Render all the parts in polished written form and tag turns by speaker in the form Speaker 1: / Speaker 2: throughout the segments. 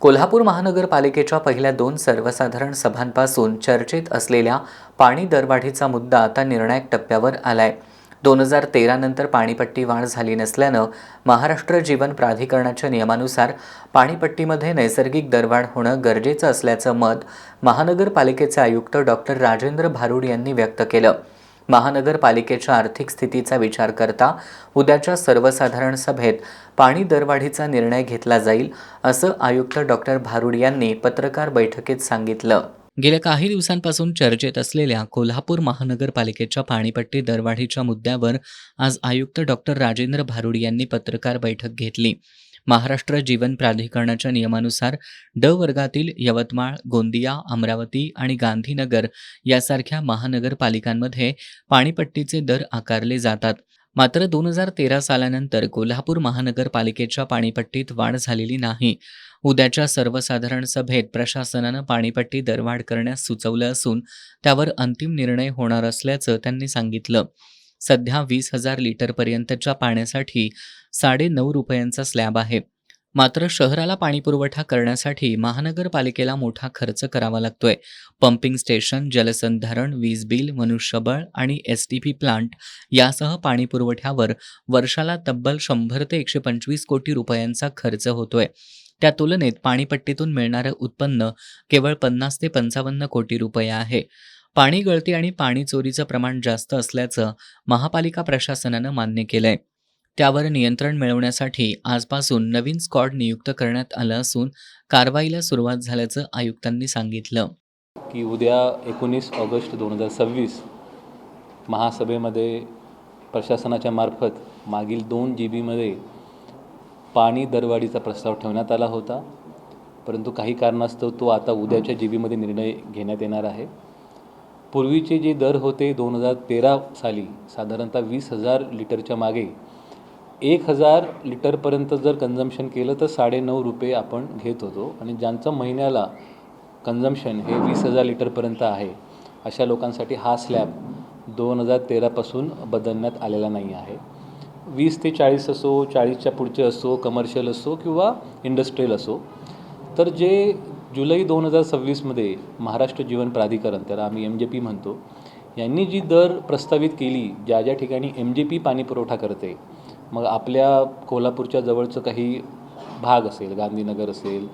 Speaker 1: कोल्हापूर महानगरपालिकेच्या पहिल्या 2 सर्वसाधारण सभांपासून चर्चेत असलेल्या पाणी दरवाढीचा मुद्दा आता निर्णायक टप्प्यावर आलाय. 2013 नंतर पाणीपट्टी वाढ झाली नसल्यानं महाराष्ट्र जीवन प्राधिकरणाच्या नियमानुसार पाणीपट्टीमध्ये नैसर्गिक दरवाढ होणं गरजेचं असल्याचं मत महानगरपालिकेचे आयुक्त डॉक्टर राजेंद्र भारुड यांनी व्यक्त केलं. महानगरपालिकेच्या आर्थिक स्थितीचा विचार करता उद्याच्या सर्वसाधारण सभेत पाणी दरवाढीचा निर्णय घेतला जाईल, असं आयुक्त डॉक्टर भारुड यांनी पत्रकार बैठकीत सांगितलं. गेल्या काही दिवसांपासून चर्चेत असलेल्या कोल्हापूर महानगरपालिकेच्या पाणीपट्टी दरवाढीच्या मुद्द्यावर आज आयुक्त डॉक्टर राजेंद्र भारुड यांनी पत्रकार बैठक घेतली. महाराष्ट्र जीवन प्राधिकरणाच्या नियमानुसार ड वर्गातील यवतमाळ, गोंदिया, अमरावती आणि गांधीनगर यासारख्या महानगरपालिकांमध्ये पाणीपट्टीचे दर आकारले जातात. मात्र 2013 सालानंतर कोल्हापूर महानगरपालिकेच्या पाणीपट्टीत वाढ झालेली नाही. उद्याच्या सर्वसाधारण सभेत प्रशासनानं पाणीपट्टी दरवाढ करण्यास सुचवलं असून त्यावर अंतिम निर्णय होणार असल्याचं त्यांनी सांगितलं. सध्या 20,000 लिटरपर्यंतच्या पाण्यासाठी 9.5 रुपयांचा स्लॅब आहे. मात्र शहराला पाणीपुरवठा करण्यासाठी महानगरपालिकेला मोठा खर्च करावा लागतोय. पंपिंग स्टेशन, जलसंधारण, वीज बिल, मनुष्यबळ आणि STP प्लांट यासह पाणीपुरवठ्यावर वर्षाला तब्बल 100 ते 125 कोटी रुपयांचा खर्च होतोय. त्या तुलनेत पाणीपट्टीतून मिळणारं उत्पन्न केवळ 50 ते 55 कोटी रुपये आहे. पाणी गळती आणि पाणी चोरीचं प्रमाण जास्त असल्याचं महापालिका प्रशासनानं मान्य केलंय. त्यावर नियंत्रण मिळवण्यासाठी आजपासून नवीन स्क्वॉड नियुक्त करण्यात आलं असून कारवाईला सुरुवात झाल्याचं आयुक्तांनी सांगितलं.
Speaker 2: की उद्या 19 ऑगस्ट 2026 महासभेमध्ये प्रशासनाच्या मार्फत मागील 2 GB पाणी दरवाढीचा प्रस्ताव ठेवण्यात आला होता, परंतु काही कारणास्तव तो आता उद्याच्या GB निर्णय घेण्यात येणार आहे. पूर्वीचे जे दर होते 2013 साली साधारणतः 20,000 लिटरच्या मागे 1,000 लिटरपर्यंत जर कन्झम्शन केलं तर 9.5 रुपये आपण घेत होतो आणि ज्यांचं महिन्याला कन्झम्शन हे 20,000 लिटरपर्यंत आहे अशा लोकांसाठी हा स्लॅब 2013 पासून बदलण्यात आलेला नाही आहे. 20 ते 40 असो, 40च्या पुढचे असो, कमर्शियल असो किंवा इंडस्ट्रियल असो, तर जे जुलै 2026 महाराष्ट्र जीवन प्राधिकरण, त्याला आम्ही MJP म्हणतो, यांनी जी दर प्रस्तावित केली, ज्या ज्या ठिकाणी MJP पाणी पुरवठा करते, मग आपल्या कोल्हापूरच्या जवळचं काही भाग असेल, गांधीनगर असेल,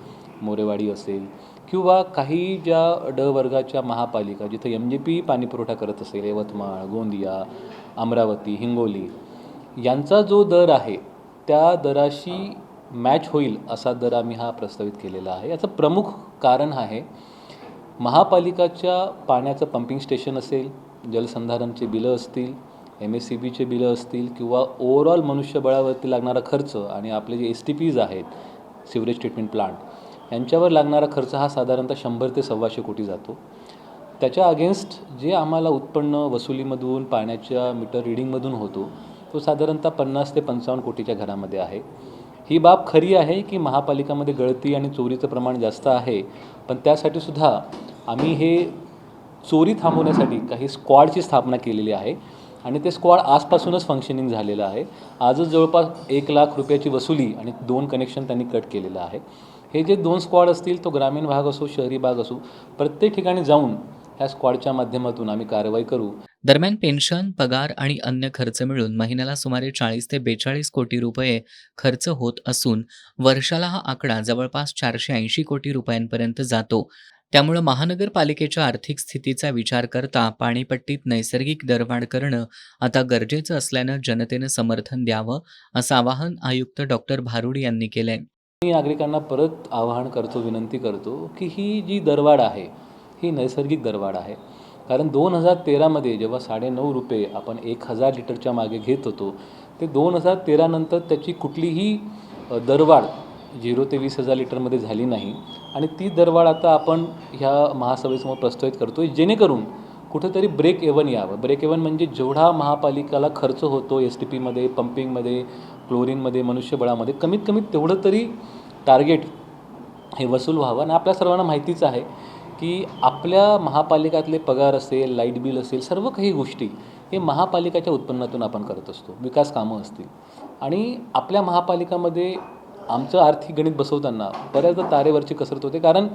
Speaker 2: मोरेवाडी असेल किंवा काही ज्या ड वर्गाच्या महापालिका जिथं MJP पाणी पुरवठा करत असेल, यवतमाळ, गोंदिया, अमरावती, हिंगोली, यांचा जो दर आहे त्या दराशी मॅच होईल असा दर आम्ही हा प्रस्तावित केलेला आहे. याचं प्रमुख कारण आहे महापालिकाच्या पाण्याचं पंपिंग स्टेशन असेल, जलसंधारणचे बिलं असतील, MSCBचे बिलं असतील किंवा ओव्हरऑल मनुष्यबळावरती लागणारा खर्च आणि आपले जे STPs आहेत, सिवरेज ट्रीटमेंट प्लांट, यांच्यावर लागणारा खर्च हा साधारणतः 100 ते 125 कोटी जातो. त्याच्या अगेन्स्ट जे आम्हाला उत्पन्न वसुलीमधून, पाण्याच्या मीटर रिडिंगमधून होतो तो साधारणतः 50 ते 55 कोटीच्या घरामध्ये आहे. ही बाब खरी आहे की महापालिकामध्ये गळती आणि चोरीचं प्रमाण जास्त आहे, पण त्यासाठी सुद्धा आम्ही हे चोरी थांबवण्यासाठी काही स्क्वॉडची स्थापना केलेली आहे आणि ते स्क्वॉड आजपासूनच फंक्शनिंग झालेलं आहे. आजच जवळपास 1 लाख रुपयाची वसुली आणि 2 कनेक्शन त्यांनी कट केलेलं आहे. हे जे 2 स्क्वॉड असतील, तो ग्रामीण भाग असो, शहरी भाग असो, प्रत्येक ठिकाणी जाऊन ह्या स्क्वॉडच्या माध्यमातून आम्ही कारवाई करू.
Speaker 1: दरम्यान पेन्शन, पगार आणि अन्य खर्च मिळून महिन्याला सुमारे 40 ते 42 कोटी रुपये खर्च होत असून वर्षाला हा आकडा जवळपास 480 कोटी रुपयांपर्यंत जातो. त्यामुळे महानगरपालिकेच्या आर्थिक स्थितीचा विचार करता पाणीपट्टीत नैसर्गिक दरवाढ करणं आता गरजेचं असल्यानं जनतेनं समर्थन द्यावं, असं आवाहन आयुक्त डॉक्टर भारुड यांनी केलंय.
Speaker 2: मी नागरिकांना परत आवाहन करतो, विनंती करतो की ही जी दरवाढ आहे ही नैसर्गिक दरवाढ आहे. कारण 2013 जेव्हा 9.5 रुपये आपण 1,000 लिटरच्या मागे घेत होतो, ते 2013 नंतर त्याची कुठलीही दरवाढ 0 ते 20,000 लिटरमध्ये झाली नाही आणि ती दरवाढ आता आपण ह्या महासभेसमोर प्रस्तावित करतो आहे, जेणेकरून कुठेतरी ब्रेक इव्हन यावं. ब्रेक इव्हन म्हणजे जेवढा महापालिकाला खर्च होतो STPमध्ये, पंपिंगमध्ये, क्लोरीनमध्ये, मनुष्यबळामध्ये, कमीत कमी तेवढं तरी टार्गेट हे वसूल व्हावं. आणि आपल्या सर्वांना माहितीच आहे की आपल्या महापालिकातले पगार असेल, लाईट बिल असेल, सर्व काही गोष्टी हे महापालिकाच्या उत्पन्नातून आपण करत असतो. विकास कामं असतील आणि आपल्या महापालिकामध्ये आमचं आर्थिक गणित बसवताना बऱ्याचदा तारेवरची कसरत होते, कारण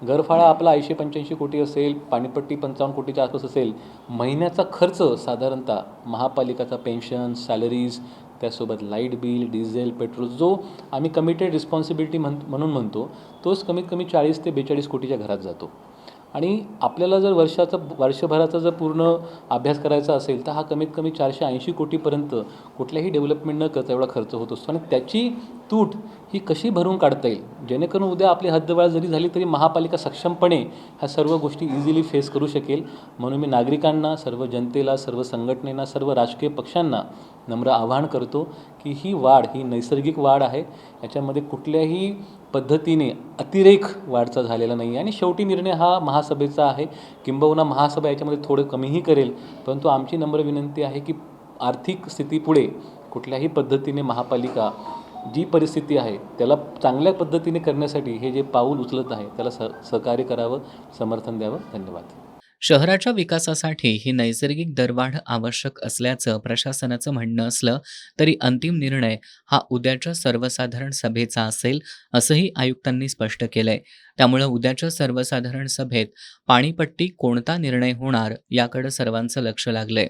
Speaker 2: घरफाळा आपला 80-85 कोटी असेल, पाणीपट्टी 55 कोटीच्या आसपास असेल. महिन्याचा खर्च साधारणतः महापालिकाचा पेन्शन, सॅलरीज, त्यासोबत लाईट बिल, डिझेल, पेट्रोल, जो आम्ही कमिटेड रिस्पॉन्सिबिलिटी म्हणून म्हणतो, तोच कमीत कमी 40 ते 42 कोटीच्या घरात जातो. आणि आपल्याला जर वर्षभराचा जर पूर्ण अभ्यास करायचा असेल तर हा कमीत कमी 480 कोटीपर्यंत कुठल्याही डेव्हलपमेंट न करता एवढा खर्च होत असतो. आणि त्याची तूट ही कशी भरून काढता येईल, जेणेकरून उद्या आपली हद्दवाढ जरी झाली तरी महापालिका सक्षमपणे ह्या सर्व गोष्टी इझिली फेस करू शकेल. म्हणून मी नागरिकांना, सर्व जनतेला, सर्व संघटनेला, सर्व राजकीय पक्षांना नम्र आवाहन करतो की ही वाढ ही नैसर्गिक वाढ आहे. याच्यामध्ये कुठल्याही पद्धतीने अतिरेक वाढचा झालेला नाही आहे. आणि शेवटी निर्णय हा महासभेचा आहे. किंबहुना महासभा याच्यामध्ये थोडं कमीही करेल, परंतु आमची नम्र विनंती आहे की आर्थिक स्थितीपुढे कुठल्याही पद्धतीने महापालिका जी परिस्थिती आहे त्याला चांगल्या पद्धतीने करण्यासाठी हे जे पाऊल उचलत आहे त्याला सहकार्य करावं, समर्थन द्यावं. धन्यवाद.
Speaker 1: शहराच्या विकासासाठी ही नैसर्गिक दरवाढ आवश्यक असल्याचं प्रशासनाचं म्हणणं असलं तरी अंतिम निर्णय हा उद्याच्या सर्वसाधारण सभेचा असेल, असंही आयुक्तांनी स्पष्ट केलंय. त्यामुळं उद्याच्या सर्वसाधारण सभेत पाणीपट्टी कोणता निर्णय होणार याकडे सर्वांचं लक्ष लागलंय.